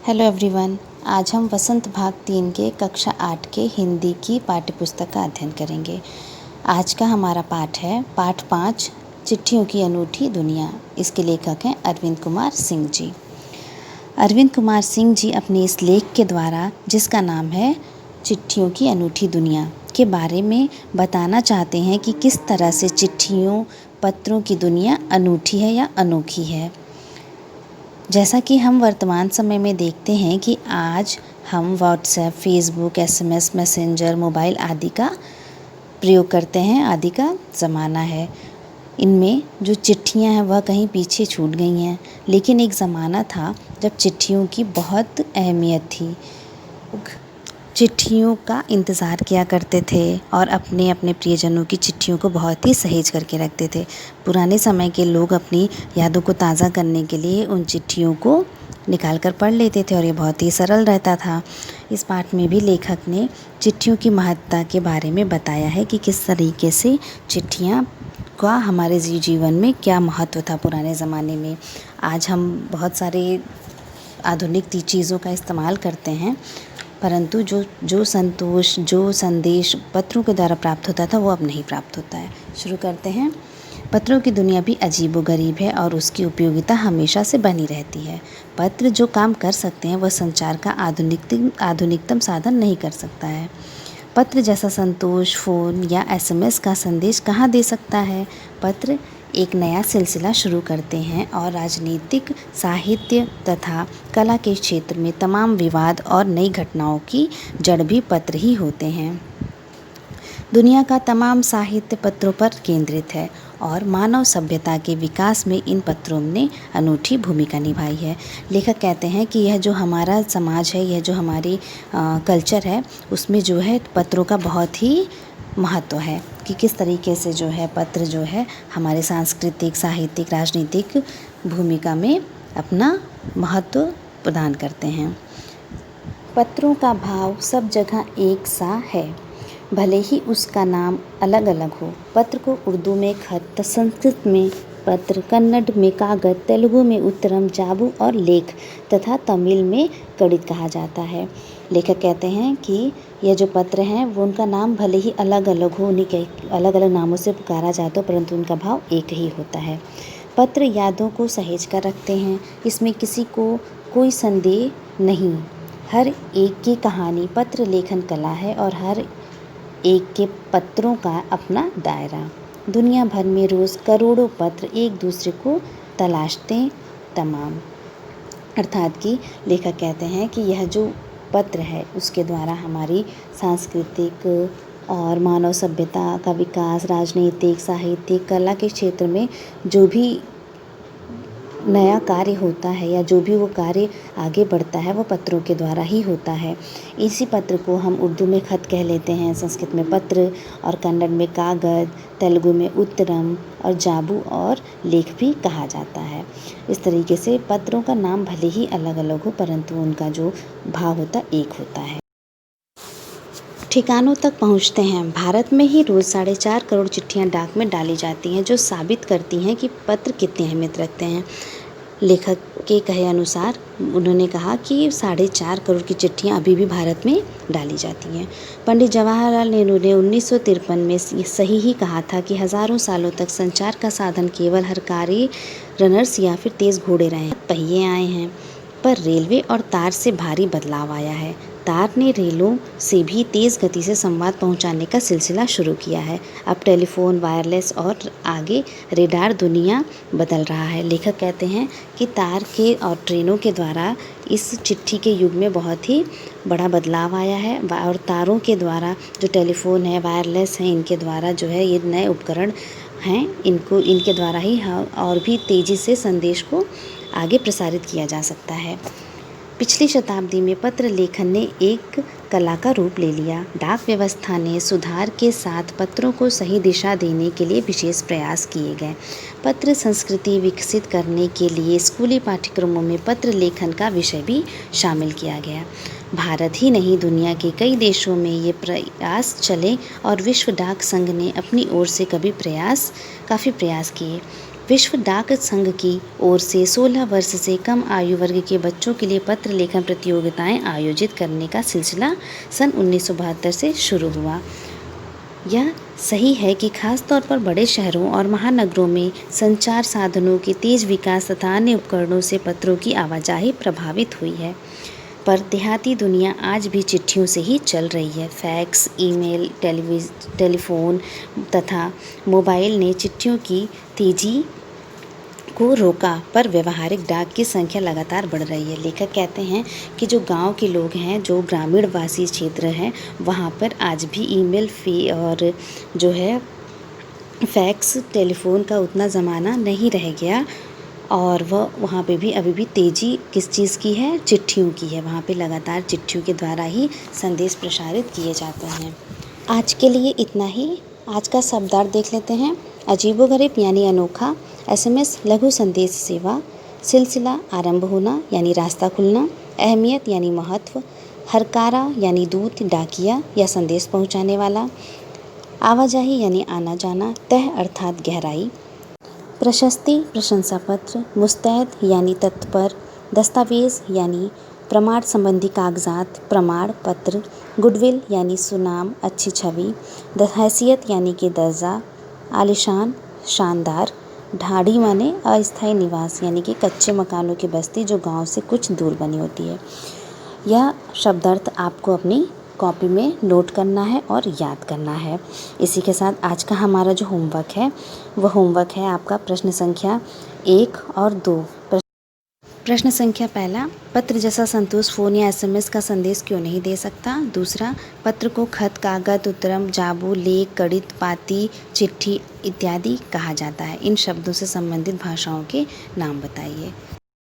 Hello everyone. आज हम वसंत भाग 3 के कक्षा 8 के हिंदी की पाठ्यपुस्तक का अध्ययन करेंगे। आज का हमारा पाठ है पाठ 5 चिट्ठियों की अनूठी दुनिया। इसके लेखक हैं अरविंद कुमार सिंह जी। अरविंद कुमार सिंह जी अपने इस लेख के द्वारा, जिसका नाम है चिट्ठियों की अनूठी दुनिया, के बारे में बताना चाहते हैं कि किस तरह से चिट्ठियों पत्रों की दुनिया अनूठी है या अनोखी है। जैसा कि हम वर्तमान समय में देखते हैं कि आज हम WhatsApp, Facebook, SMS, messenger, mobile आदि का प्रयोग करते हैं, आदि का ज़माना है। इनमें जो चिट्ठियां हैं वह कहीं पीछे छूट गई हैं, लेकिन एक ज़माना था जब चिट्ठियों की बहुत अहमियत थी। चिट्ठियों का इंतज़ार किया करते थे और अपने अपने प्रियजनों की चिट्ठियों को बहुत ही सहेज करके रखते थे। पुराने समय के लोग अपनी यादों को ताज़ा करने के लिए उन चिट्ठियों को निकाल कर पढ़ लेते थे और ये बहुत ही सरल रहता था। इस पाठ में भी लेखक ने चिट्ठियों की महत्ता के बारे में बताया है कि किस तरीके से चिट्ठियाँ का हमारे जीवन में क्या महत्व था पुराने ज़माने में। आज हम बहुत सारे आधुनिक चीज़ों का इस्तेमाल करते हैं, परंतु जो संतोष, जो संदेश पत्रों के द्वारा प्राप्त होता था वो अब नहीं प्राप्त होता है। शुरू करते हैं। पत्रों की दुनिया भी अजीबोगरीब है और उसकी उपयोगिता हमेशा से बनी रहती है। पत्र जो काम कर सकते हैं वह संचार का आधुनिकतम साधन नहीं कर सकता है। पत्र जैसा संतोष फ़ोन या एसएमएस का संदेश कहाँ दे सकता है। पत्र एक नया सिलसिला शुरू करते हैं और राजनीतिक, साहित्य तथा कला के क्षेत्र में तमाम विवाद और नई घटनाओं की जड़ भी पत्र ही होते हैं। दुनिया का तमाम साहित्य पत्रों पर केंद्रित है और मानव सभ्यता के विकास में इन पत्रों ने अनूठी भूमिका निभाई है। लेखक कहते हैं कि यह जो हमारा समाज है, यह जो हमारी कल्चर है, उसमें जो है पत्रों का बहुत ही महत्व है कि किस तरीके से जो है पत्र जो है हमारे सांस्कृतिक, साहित्यिक, राजनीतिक भूमिका में अपना महत्व प्रदान करते हैं। पत्रों का भाव सब जगह एक सा है, भले ही उसका नाम अलग अलग हो। पत्र को उर्दू में खत, संस्कृत में पत्र, कन्नड़ में कागज, तेलुगु में उत्तरम, जाबू और लेख तथा तमिल में कड़ित कहा जाता है। लेखक कहते हैं कि यह जो पत्र हैं वो उनका नाम भले ही अलग अलग हो, उन्हीं के अलग अलग नामों से पुकारा जाता हो, परंतु उनका भाव एक ही होता है। पत्र यादों को सहेज कर रखते हैं, इसमें किसी को कोई संदेह नहीं। हर एक की कहानी पत्र लेखन कला है और हर एक के पत्रों का अपना दायरा। दुनिया भर में रोज़ करोड़ों पत्र एक दूसरे को तलाशते तमाम। अर्थात कि लेखक कहते हैं कि यह जो पत्र है उसके द्वारा हमारी सांस्कृतिक और मानव सभ्यता का विकास, राजनीतिक, साहित्यिक, कला के क्षेत्र में जो भी नया कार्य होता है या जो भी वो कार्य आगे बढ़ता है वो पत्रों के द्वारा ही होता है। इसी पत्र को हम उर्दू में खत कह लेते हैं, संस्कृत में पत्र और कन्नड़ में कागज, तेलुगु में उत्तरम और जाबू और लेख भी कहा जाता है। इस तरीके से पत्रों का नाम भले ही अलग अलग हो, परंतु उनका जो भाव होता एक होता है। ठिकानों तक पहुंचते हैं। भारत में ही रोज़ 4.5 करोड़ चिट्ठियां डाक में डाली जाती हैं, जो साबित करती हैं कि पत्र कितनी अहमियत रखते हैं। लेखक के कहे अनुसार उन्होंने कहा कि 4.5 करोड़ की चिट्ठियां अभी भी भारत में डाली जाती हैं। पंडित जवाहरलाल नेहरू ने 1953 में सही ही कहा था कि हज़ारों सालों तक संचार का साधन केवल हरकारी रनर्स या फिर तेज़ घोड़े रहे हैं। पहिए आए हैं, पर रेलवे और तार से भारी बदलाव आया है। तार ने रेलों से भी तेज़ गति से संवाद पहुंचाने का सिलसिला शुरू किया है। अब टेलीफोन, वायरलेस और आगे रेडार दुनिया बदल रहा है। लेखक कहते हैं कि तार के और ट्रेनों के द्वारा इस चिट्ठी के युग में बहुत ही बड़ा बदलाव आया है और तारों के द्वारा जो टेलीफोन है, वायरलेस हैं, इनके द्वारा जो है ये नए उपकरण हैं, इनके द्वारा ही और भी तेज़ी से संदेश को आगे प्रसारित किया जा सकता है। पिछली शताब्दी में पत्र लेखन ने एक कला का रूप ले लिया। डाक व्यवस्था ने सुधार के साथ पत्रों को सही दिशा देने के लिए विशेष प्रयास किए गए। पत्र संस्कृति विकसित करने के लिए स्कूली पाठ्यक्रमों में पत्र लेखन का विषय भी शामिल किया गया। भारत ही नहीं, दुनिया के कई देशों में ये प्रयास चले और विश्व डाक संघ ने अपनी ओर से काफ़ी प्रयास किए। विश्व डाक संघ की ओर से 16 वर्ष से कम आयु वर्ग के बच्चों के लिए पत्र लेखन प्रतियोगिताएं आयोजित करने का सिलसिला सन 1972 से शुरू हुआ। यह सही है कि खास तौर पर बड़े शहरों और महानगरों में संचार साधनों के तेज विकास तथा अन्य उपकरणों से पत्रों की आवाजाही प्रभावित हुई है, पर देहाती दुनिया आज भी चिट्ठियों से ही चल रही है। फैक्स, ईमेल, टेलीफोन तथा मोबाइल ने चिट्ठियों की तेजी को रोका, पर व्यवहारिक डाक की संख्या लगातार बढ़ रही है। लेखक कहते हैं कि जो गांव के लोग हैं, जो ग्रामीणवासी क्षेत्र हैं, वहां पर आज भी ईमेल और जो है फैक्स, टेलीफोन का उतना ज़माना नहीं रह गया, और वह वहाँ पे भी अभी भी तेज़ी किस चीज़ की है, चिट्ठियों की है। वहाँ पे लगातार चिट्ठियों के द्वारा ही संदेश प्रसारित किए जाते हैं। आज के लिए इतना ही। आज का शब्दार्थ देख लेते हैं। अजीबोगरीब यानी अनोखा, एसएमएस लघु संदेश सेवा, सिलसिला आरंभ होना यानी रास्ता खुलना, अहमियत यानी महत्व, हरकारा यानी दूत, डाकिया या संदेश पहुंचाने वाला, आवाजाही यानी आना जाना, तह अर्थात गहराई, प्रशस्ति प्रशंसा पत्र, मुस्तैद यानी तत्पर, दस्तावेज यानी प्रमाण संबंधी कागजात, प्रमाण पत्र, गुडविल यानी सुनाम, अच्छी छवि, हैसियत यानी कि दर्जा, आलिशान शानदार, ढाड़ी माने अस्थायी निवास यानी कि कच्चे मकानों की बस्ती जो गांव से कुछ दूर बनी होती है। यह शब्दार्थ आपको अपनी कॉपी में नोट करना है और याद करना है। इसी के साथ आज का हमारा जो होमवर्क है, वह होमवर्क है आपका प्रश्न संख्या 1 और 2। प्रश्न संख्या पहला, पत्र जैसा संतोष फ़ोन या एसएमएस का संदेश क्यों नहीं दे सकता। दूसरा, पत्र को खत, कागज, उत्तरम, जाबू, लेख, कड़ित, पाती, चिट्ठी इत्यादि कहा जाता है। इन शब्दों से संबंधित भाषाओं के नाम बताइए।